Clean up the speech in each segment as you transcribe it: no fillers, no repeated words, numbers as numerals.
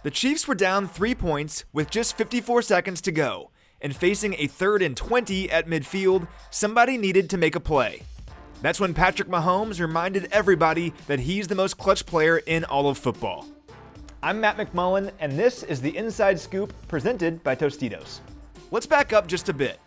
The Chiefs were down 3 points with just 54 seconds to go, and facing a 3rd and 20 at midfield, somebody needed to make a play. That's when Patrick Mahomes reminded everybody that he's the most clutch player in all of football. I'm Matt McMullen, and this is the Inside Scoop presented by Tostitos. Let's back up just a bit.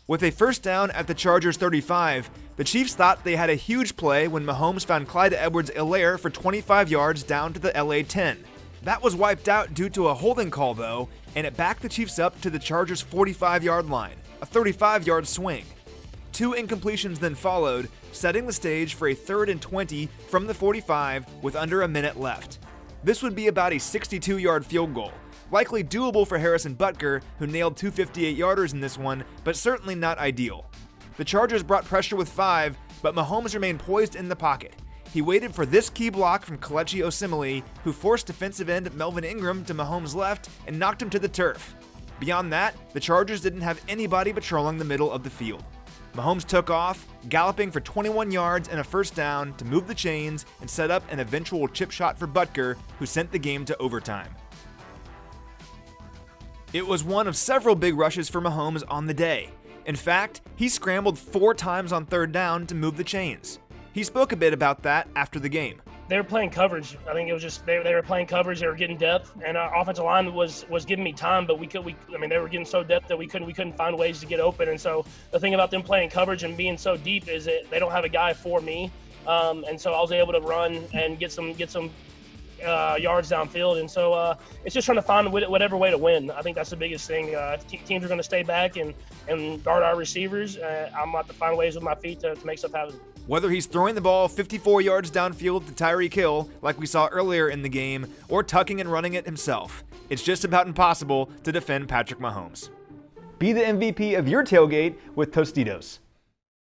With a first down at the Chargers' 35, the Chiefs thought they had a huge play when Mahomes found Clyde Edwards-Helaire for 25 yards down to the LA 10. That was wiped out due to a holding call though, and it backed the Chiefs up to the Chargers' 45-yard line, a 35-yard swing. 2 incompletions then followed, setting the stage for a 3rd and 20 from the 45 with under a minute left. This would be about a 62-yard field goal, likely doable for Harrison Butker, who nailed 2 58-yarders in this one, but certainly not ideal. The Chargers brought pressure with 5, but Mahomes remained poised in the pocket. He waited for this key block from Kelechi Osemele, who forced defensive end Melvin Ingram to Mahomes' left and knocked him to the turf. Beyond that, the Chargers didn't have anybody patrolling the middle of the field. Mahomes took off, galloping for 21 yards and a first down to move the chains and set up an eventual chip shot for Butker, who sent the game to overtime. It was one of several big rushes for Mahomes on the day. In fact, he scrambled 4 times on 3rd down to move the chains. He spoke a bit about that after the game. They were playing coverage. I think it was just they were playing coverage. They were getting depth, and our offensive line was giving me time, but they were getting so depth that we couldn't find ways to get open. And so the thing about them playing coverage and being so deep is that they don't have a guy for me, and so I was able to run and get some yards downfield. And so it's just trying to find whatever way to win. I think that's the biggest thing. If teams are going to stay back and guard our receivers, I'm about to find ways with my feet to make stuff happen. Whether he's throwing the ball 54 yards downfield to Tyreek Hill, like we saw earlier in the game, or tucking and running it himself, it's just about impossible to defend Patrick Mahomes. Be the MVP of your tailgate with Tostitos.